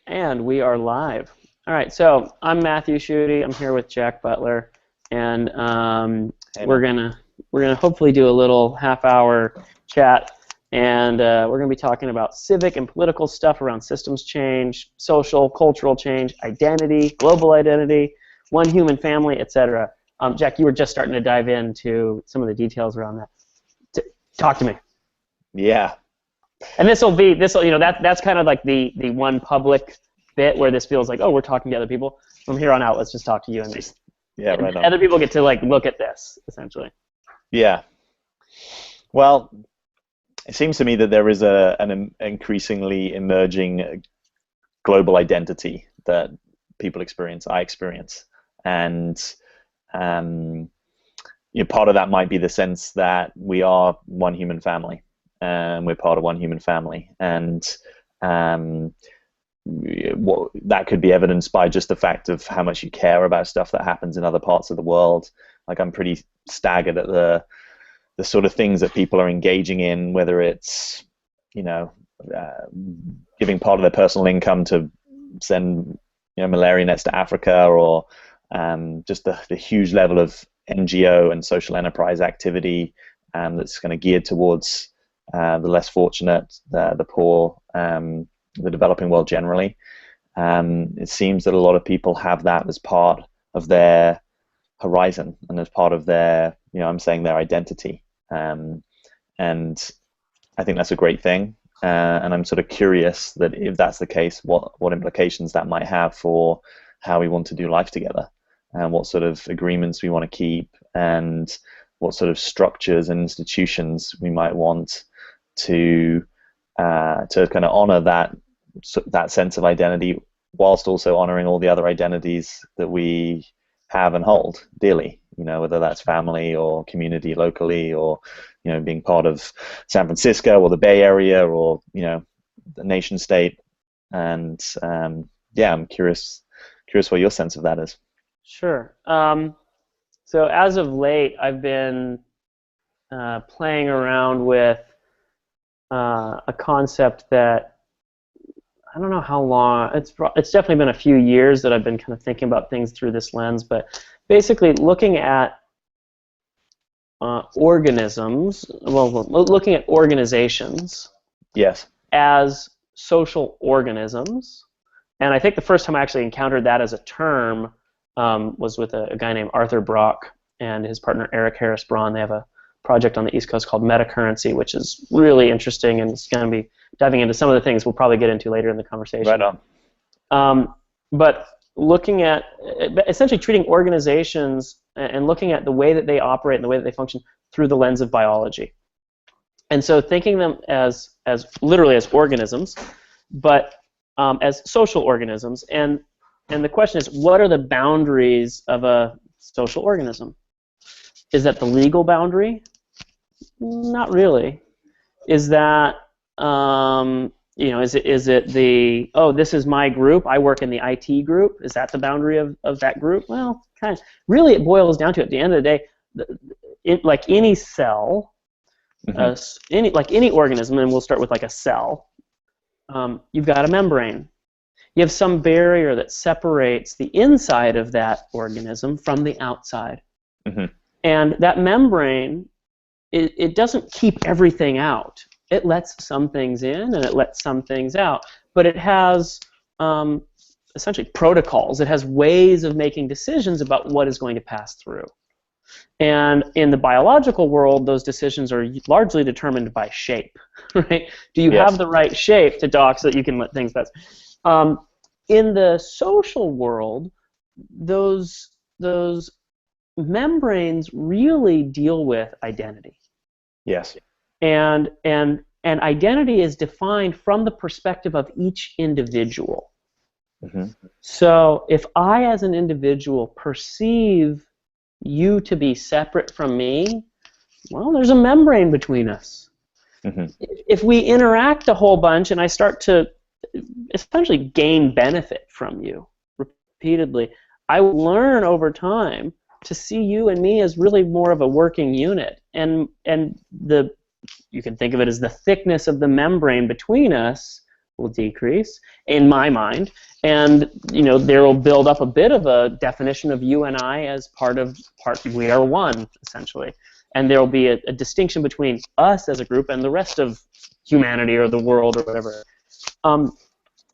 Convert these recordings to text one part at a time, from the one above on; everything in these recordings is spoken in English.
And we are live. All right, so I'm Matthew Schutte. I'm here with Jack Butler, and Hey, we're man. gonna hopefully do a little half-hour chat, and we're gonna be talking about civic and political stuff around systems change, social, cultural change, identity, global identity, one human family, etc. Jack, you were just starting to dive into some of the details around that. Talk to me. Yeah, And this will that's kind of like the one public bit where this feels like, oh, we're talking to other people. From here on out, let's just talk to you and me. yeah, And right on. other people get to like look at this essentially. Yeah. Well, it seems to me that there is an increasingly emerging global identity that people experience, I experience, and um, part of that might be the sense that we are one human family, and we're part of one human family, and um, that could be evidenced by just the fact of how much you care about stuff that happens in other parts of the world. Like, I'm pretty staggered at the sort of things that people are engaging in, whether it's, you know, uh, giving part of their personal income to send, malaria nets to Africa, or just the huge level of NGO and social enterprise activity that's kind of geared towards the less fortunate, the poor, the developing world generally. It seems that a lot of people have that as part of their horizon and as part of their, I'm saying their identity. And I think that's a great thing. And I'm sort of curious that if that's the case, what implications that might have for how we want to do life together, and what sort of agreements we want to keep, and what sort of structures and institutions we might want to kind of honor that sense of identity, whilst also honoring all the other identities that we have and hold dearly. Whether that's family or community locally, or being part of San Francisco or the Bay Area, or the nation state. And yeah, I'm curious what your sense of that is. Sure. So as of late, I've been playing around with a concept that I don't know how long. It's definitely been a few years that I've been kind of thinking about things through this lens, but basically looking at organisms, looking at organizations Yes. as social organisms. And I think the first time I actually encountered that as a term was with a guy named Arthur Brock and his partner Eric Harris Braun. They have a project on the East Coast called Metacurrency, which is really interesting, and it's going to be diving into some of the things we'll probably get into later in the conversation. Right on. But looking at essentially treating organizations and looking at the way that they operate and the way that they function through the lens of biology. And so thinking them as literally as organisms, but as social organisms. And the question is, what are the boundaries of a social organism? Is that the legal boundary? Not really. Is that is it the, oh, this is my group, I work in the IT group? Is that the boundary of that group? Well, kind of. Really, it boils down to, at the end of the day, like any cell, any organism, and we'll start with like a cell. You've got a membrane. You have some barrier that separates the inside of that organism from the outside. Mm-hmm. And that membrane, it doesn't keep everything out. It lets some things in and it lets some things out. But it has essentially protocols. It has ways of making decisions about what is going to pass through. And in the biological world, those decisions are largely determined by shape, right? Do you have the right shape to dock so that you can let things pass? In the social world, those membranes really deal with identity. Yes. And identity is defined from the perspective of each individual. Mm-hmm. So if I, as an individual, perceive you to be separate from me, well, there's a membrane between us. Mm-hmm. If we interact a whole bunch and I start to essentially gain benefit from you repeatedly, I will learn over time to see you and me as really more of a working unit. And you can think of it as the thickness of the membrane between us will decrease, in my mind, and there will build up a bit of a definition of you and I as we are one, essentially, and there will be a distinction between us as a group and the rest of humanity or the world or whatever. And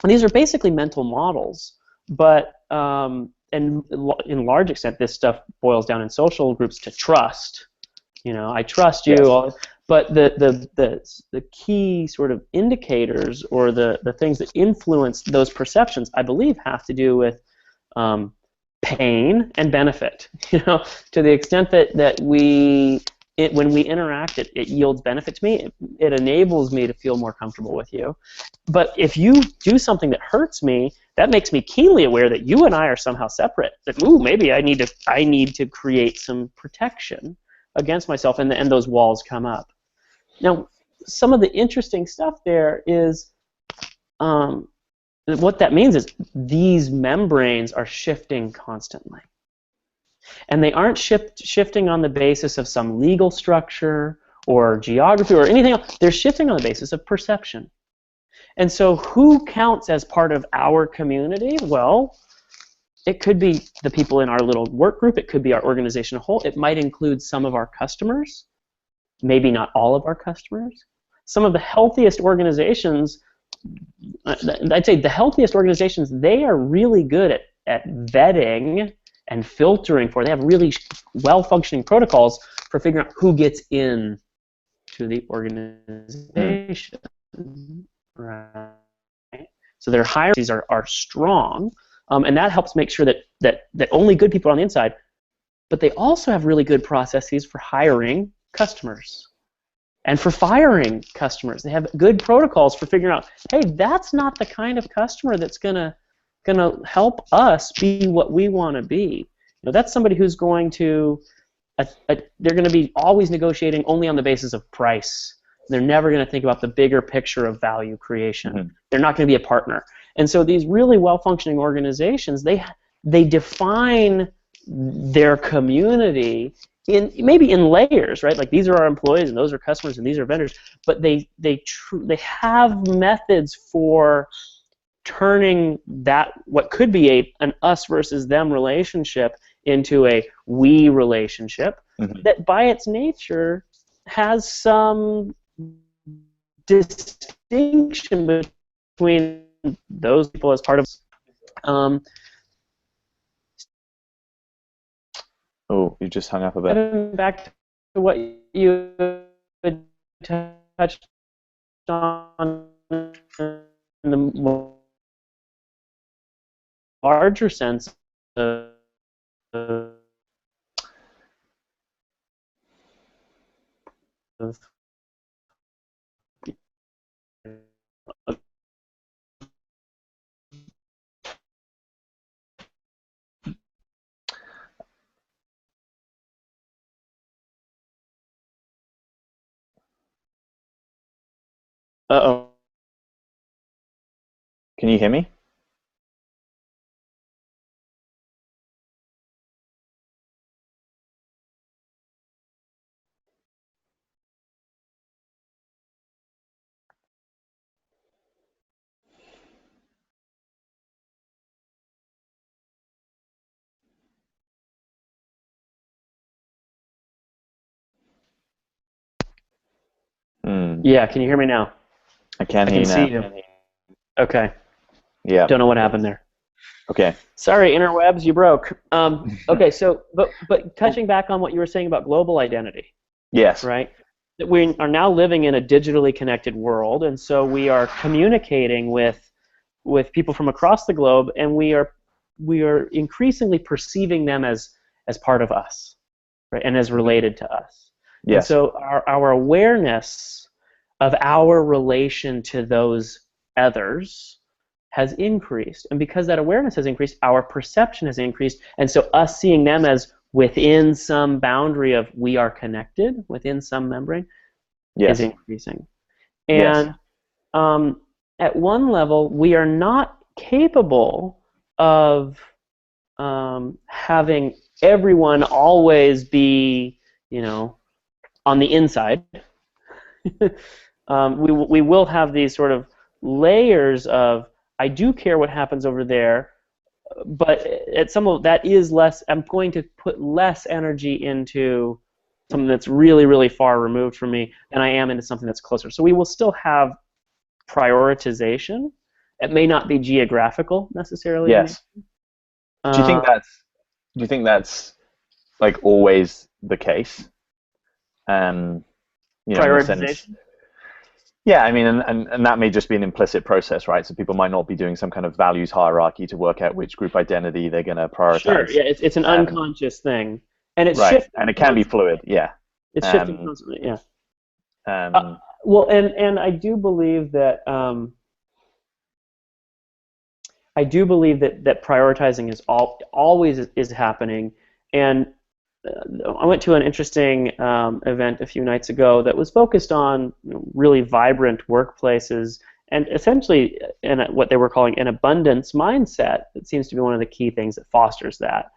these are basically mental models, but and in large extent, this stuff boils down in social groups to trust. I trust you. Yes. But the key sort of indicators or the things that influence those perceptions, I believe, have to do with pain and benefit. To the extent that when we interact, it yields benefit to me. It enables me to feel more comfortable with you. But if you do something that hurts me, that makes me keenly aware that you and I are somehow separate. That maybe I need to create some protection against myself, and those walls come up. Now, some of the interesting stuff there is what that means is these membranes are shifting constantly. And they aren't shifting on the basis of some legal structure or geography or anything else. They're shifting on the basis of perception. And so who counts as part of our community? Well, it could be the people in our little work group. It could be our organization as a whole. It might include some of our customers, maybe not all of our customers. Some of the healthiest organizations, I'd say the healthiest organizations, they are really good at vetting and filtering for. They have really well-functioning protocols for figuring out who gets in to the organization. Right. So their hierarchies are strong, and that helps make sure that only good people are on the inside. But they also have really good processes for hiring customers and for firing customers. They have good protocols for figuring out, hey, that's not the kind of customer that's gonna help us be what we want to be. That's somebody who's going to they're going to be always negotiating only on the basis of price. They're never going to think about the bigger picture of value creation. Mm-hmm. They're not going to be a partner. And so these really well-functioning organizations, they define their community maybe in layers, right? Like these are our employees, and those are customers, and these are vendors. But they have methods for turning that what could be an us versus them relationship into a we relationship, mm-hmm. that by its nature has some distinction between those people as part of. Oh, you just hung up a bit. Back to what you touched on in the larger sense of Uh-oh. Can you hear me? Yeah, can you hear me now? I can hear you now. See you. Okay. Yeah. Don't know what happened there. Okay. Sorry, interwebs, you broke. Okay, so but touching back on what you were saying about global identity. Yes. Right. That we are now living in a digitally connected world, and so we are communicating with people from across the globe, and we are increasingly perceiving them as part of us, right, and as related to us. Yes. And so our awareness of our relation to those others has increased, and because that awareness has increased, our perception has increased, and so us seeing them as within some boundary of we are connected, within some membrane, yes. is increasing. And yes. At one level, we are not capable of having everyone always be, on the inside. We will have these sort of layers of I do care what happens over there, but at some of that is less. I'm going to put less energy into something that's really, really far removed from me than I am into something that's closer. So we will still have prioritization. It may not be geographical necessarily. Yes. Do you think Uh, that's do you think that's like always the case? In the sense, Prioritization. yeah, I mean, and that may just be an implicit process, right? So people might not be doing some kind of values hierarchy to work out which group identity they're going to Sure. prioritize. Yeah, it's an Um, unconscious thing, and it's right, shifting and it can be constantly. fluid, yeah. It's shifting Um, constantly. Yeah. um, Well, and I do believe that prioritizing is always is happening. And I went to an interesting event a few nights ago that was focused on really vibrant workplaces and essentially in what they were calling an abundance mindset. That seems to be one of the key things that fosters that,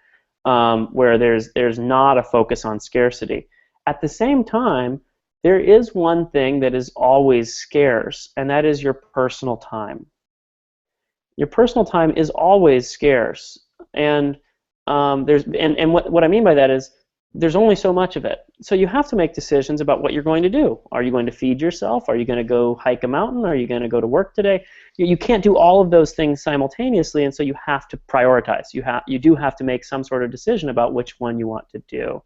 where there's not a focus on scarcity. At the same time, there is one thing that is always scarce, and that is your personal time. Your personal time is always scarce, and what I mean by that is there's only so much of it. So you have to make decisions about what you're going to do. Are you going to feed yourself? Are you going to go hike a mountain? Are you going to go to work today? You can't do all of those things simultaneously, and so you have to prioritize. You do have to make some sort of decision about which one you want to do.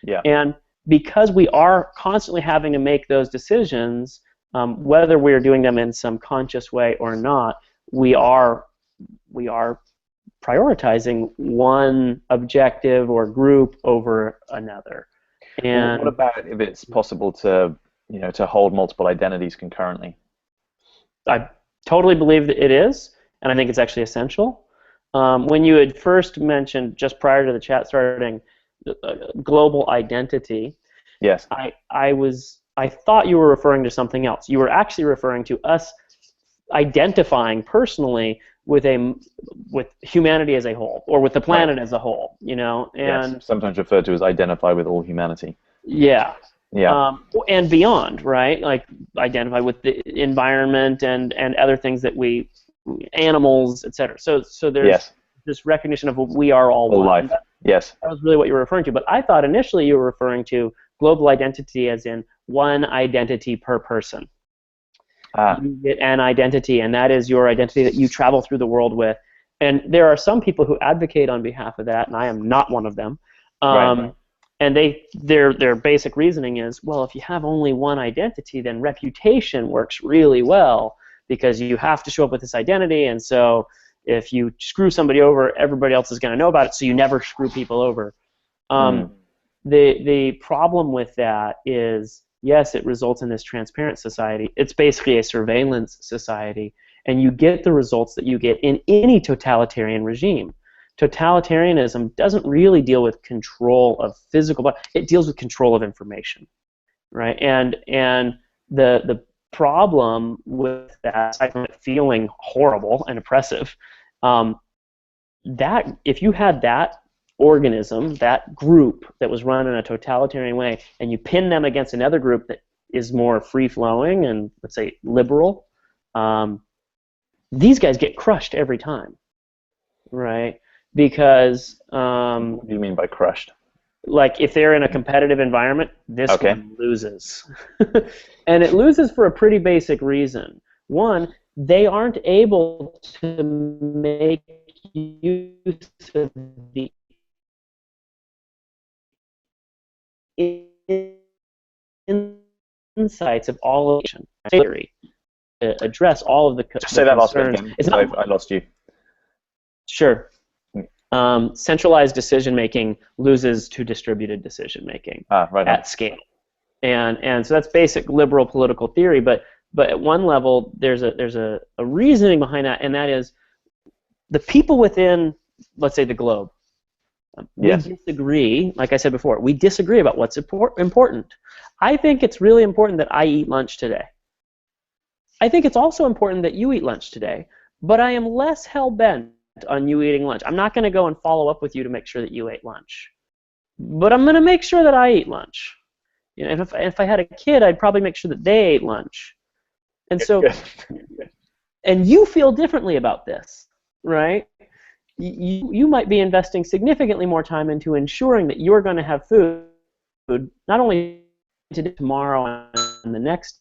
yeah. And because we are constantly having to make those decisions, whether we're doing them in some conscious way or not, we are we are prioritizing one objective or group over another. Well, what And about if it's possible to, to hold multiple identities concurrently? I totally believe that it is, and I think it's actually essential. When you had first mentioned, just prior to the chat starting, global identity, Yes. I thought you were referring to something else. You were actually referring to us identifying personally with humanity as a whole, or with the Right. planet as a whole, Yes. and Sometimes referred to as identify with all humanity. yeah, Yeah. and beyond, right? Like identify with the environment and other things that animals, etc. So there's Yes. this recognition of we are all All one. life. Yes. That was really what you were referring to. But I thought initially you were referring to global identity as in one identity per person. Ah. You get an identity, and that is your identity that you travel through the world with. And there are some people who advocate on behalf of that, and I am not one of them. Right. And their basic reasoning is, well, if you have only one identity, then reputation works really well because you have to show up with this identity, and so if you screw somebody over, everybody else is going to know about it, so you never screw people over. Mm. Um, the problem with that is, yes, it results in this transparent society. It's basically a surveillance society, and you get the results that you get in any totalitarian regime. Totalitarianism doesn't really deal with control of physical, but it deals with control of information, right? And the problem with that, aside from it feeling horrible and oppressive, that if you had that organism, that group that was run in a totalitarian way, and you pin them against another group that is more free-flowing and, let's say, liberal, these guys get crushed every time, right? Because, What do you mean by crushed? like, if they're in a competitive environment, this Okay. one loses. And it loses for a pretty basic reason. One, they aren't able to make use of the insights of all of theory to address all of Just the say that last bit concerns. again It's because not I lost you. sure. Centralized decision making loses to distributed decision making Ah, right on. at scale, and so that's basic liberal political theory. But at one level, there's a reasoning behind that, and that is the people within, let's say, the globe. We Yes. disagree, like I said before, we disagree about what's important. I think it's really important that I eat lunch today. I think it's also important that you eat lunch today, but I am less hell-bent on you eating lunch. I'm not going to go and follow up with you to make sure that you ate lunch, but I'm going to make sure that I eat lunch. And if I had a kid, I'd probably make sure that they ate lunch. And so Good. and you feel differently about this, right? You might be investing significantly more time into ensuring that you're going to have food not only today, tomorrow, and the next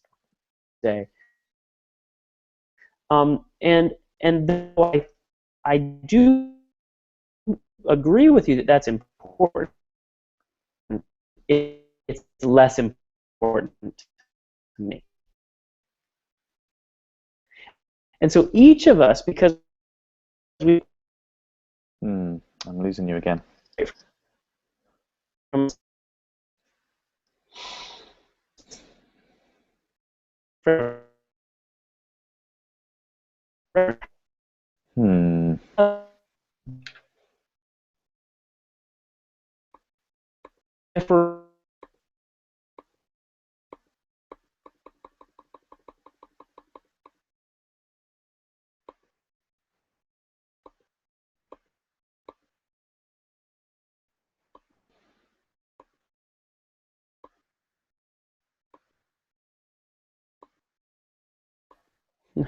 day. And though I do agree with you that that's important, it's less important to me. And so each of us, because we I'm losing you again. Hmm. For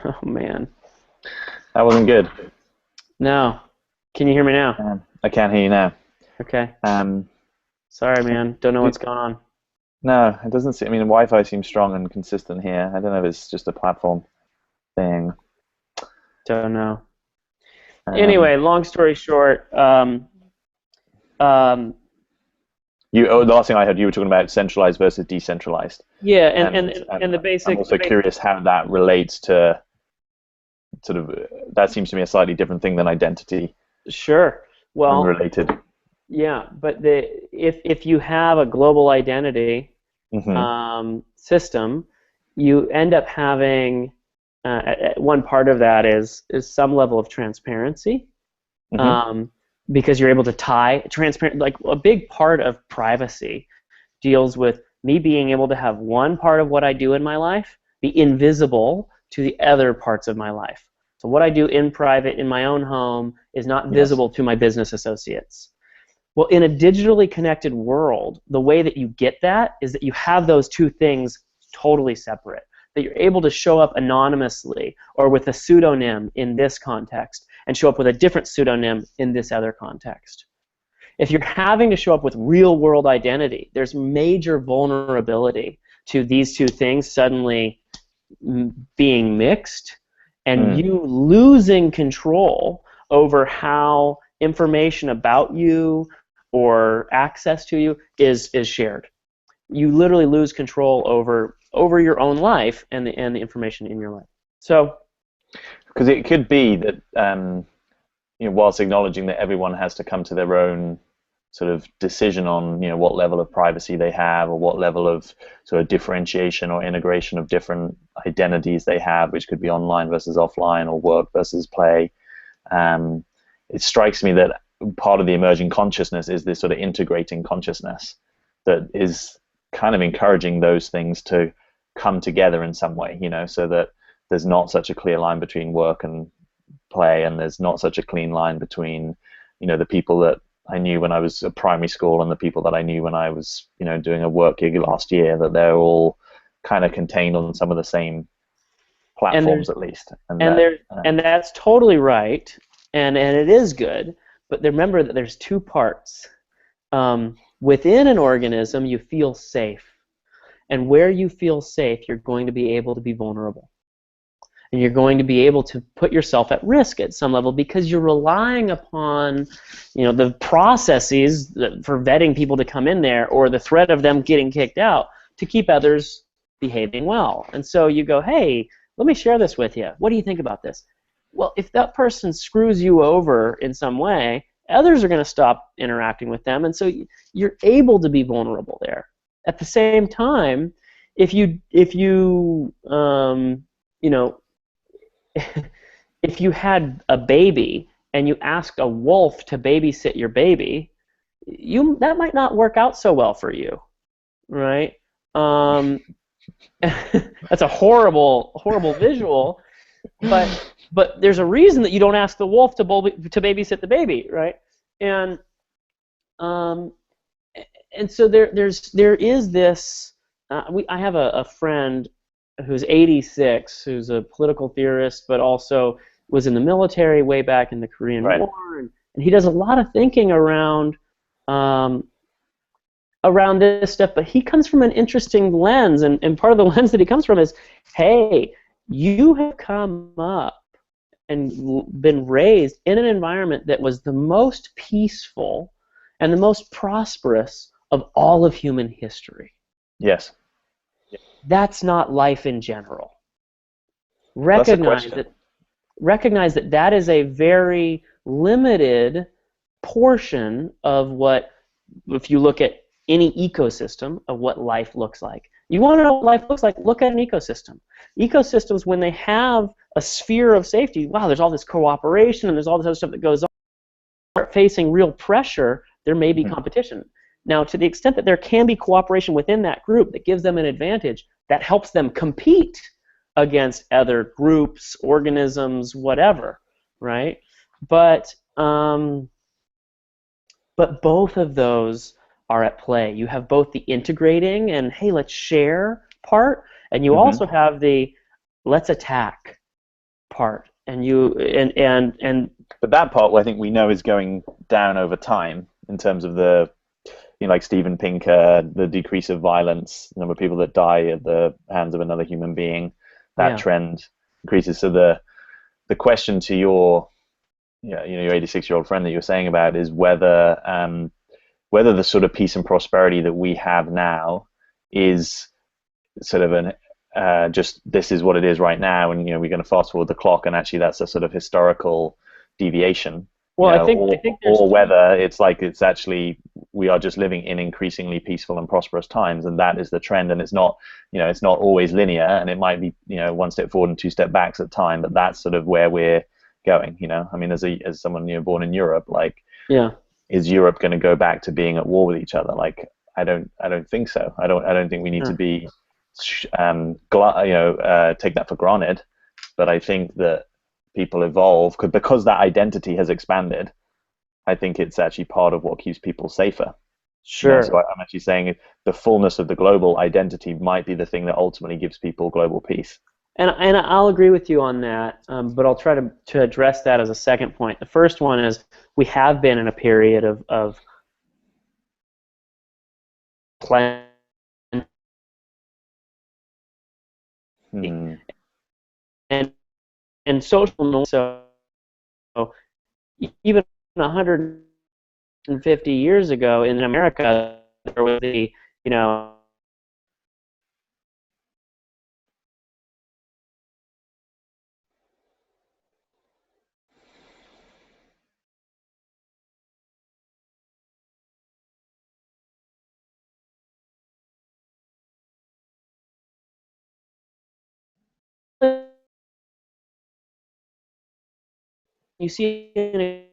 oh man, That wasn't good. no. Can you hear me now? I can't hear you now. Okay. Um, Sorry, man. Don't know what's going on. no, it doesn't seem. I mean, Wi-Fi seems strong and consistent here. I don't know if it's just a platform thing. Don't know. Anyway, long story short, the last thing I heard, you were talking about centralized versus decentralized. yeah, and the basic. I'm also curious how that relates to sort of. That seems to me a slightly different thing than identity. Sure. Well, unrelated. Yeah, but if you have a global identity system, you end up having one part of that is some level of transparency, because you're able to tie transparent. Like a big part of privacy deals with me being able to have one part of what I do in my life be invisible to the other parts of my life. So what I do in private in my own home is not visible to my business associates. Well, in a digitally connected world, the way that you get that is that you have those two things totally separate. That you're able to show up anonymously or with a pseudonym in this context and show up with a different pseudonym in this other context. If you're having to show up with real-world identity, there's major vulnerability to these two things suddenly being mixed and you losing control over how information about you or access to you is shared. You literally lose control over your own life and the information in your life. So, because it could be that whilst acknowledging that everyone has to come to their own sort of decision on what level of privacy they have or what level of sort of differentiation or integration of different identities they have, which could be online versus offline or work versus play. It strikes me that part of the emerging consciousness is this sort of integrating consciousness that is kind of encouraging those things to come together in some way, so that there's not such a clear line between work and play, and there's not such a clean line between, the people that I knew when I was at primary school and the people that I knew when I was, doing a work gig last year, that they're all kind of contained on some of the same platforms at least. And that's totally right, and it is good, but remember that there's two parts. Within an organism, you feel safe. And where you feel safe, you're going to be able to be vulnerable. And you're going to be able to put yourself at risk at some level because you're relying upon, the processes for vetting people to come in there or the threat of them getting kicked out to keep others behaving well. And so you go, hey, let me share this with you. What do you think about this? Well, if that person screws you over in some way, others are going to stop interacting with them, and so you're able to be vulnerable there. At the same time, if you if you had a baby and you asked a wolf to babysit your baby, that might not work out so well for you, right? That's a horrible visual, but there's a reason that you don't ask the wolf to babysit the baby, right? And so there is this. I have a friend who's 86, who's a political theorist, but also was in the military way back in the Korean Right. War, and he does a lot of thinking um, around this stuff. But he comes from an interesting lens, and part of the lens that he comes from is, hey, you have come up and been raised in an environment that was the most peaceful and the most prosperous of all of human history. Yes. That's not life in general. That's a Recognize question. that that is a very limited portion of what, if you look at any ecosystem, of what life looks like. You want to know what life looks like, look at an ecosystem. Ecosystems, when they have a sphere of safety, wow, there's all this cooperation and there's all this other stuff that goes on. Start facing real pressure, there may be Mhm. competition. Now, to the extent that there can be cooperation within that group that gives them an advantage, that helps them compete against other groups, organisms, whatever, right? But um, but both of those are at play. You have both the integrating and, hey, let's share part, and you Mhm. also have the let's attack part. And you and But that part, I think we know, is going down over time in terms of the, like Steven Pinker, the decrease of violence, the number of people that die at the hands of another human being, that yeah, trend increases. So the question to your, your 86-year-old friend that you were saying about is whether the sort of peace and prosperity that we have now is sort of an just this is what it is right now, and we're going to fast forward the clock, and actually that's a sort of historical deviation, well, I or think there's two. whether it's like it's actually we are just living in increasingly peaceful and prosperous times, and that is the trend, and it's not always linear, and it might be one step forward and two step backs at time, but that's sort of where we're going. I mean, as someone born in Europe, like, Yeah, is Europe going to go back to being at war with each other? Like, I don't think so. I don't think we need to yeah, be, take that for granted. But I think that people evolve because that identity has expanded. I think it's actually part of what keeps people safer. So sure. I'm actually saying the fullness of the global identity might be the thing that ultimately gives people global peace. And I'll agree with you on that, but I'll try to address that as a second point. The first one is we have been in a period of plenty Hmm. and social norms. So even 150 years ago in America, there was the you know you see an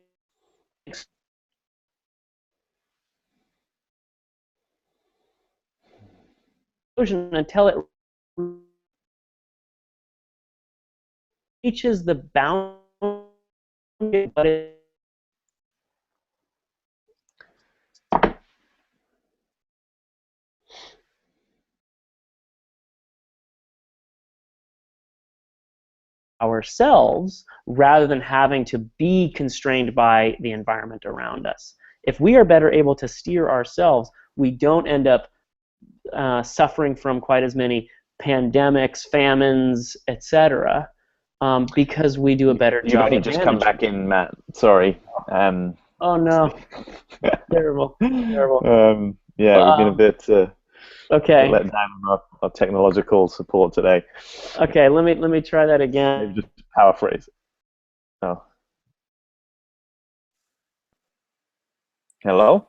explosion until it reaches the boundary, but it ourselves rather than having to be constrained by the environment around us. If we are better able to steer ourselves, we don't end up suffering from quite as many pandemics, famines, etc., because we do a better You've job only of just come managing. back in, Matt. Sorry. Um, Oh no, terrible, terrible. yeah, we've been a Um, bit okay, let down on our technological support today. okay. Let me try that Maybe again. just paraphrase. Oh, hello?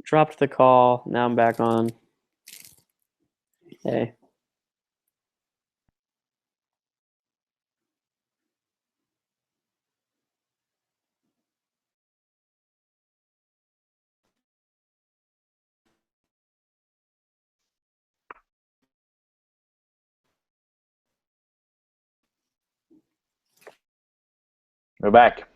Dropped the call. Now I'm back on. Hey. We're back.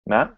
Matt?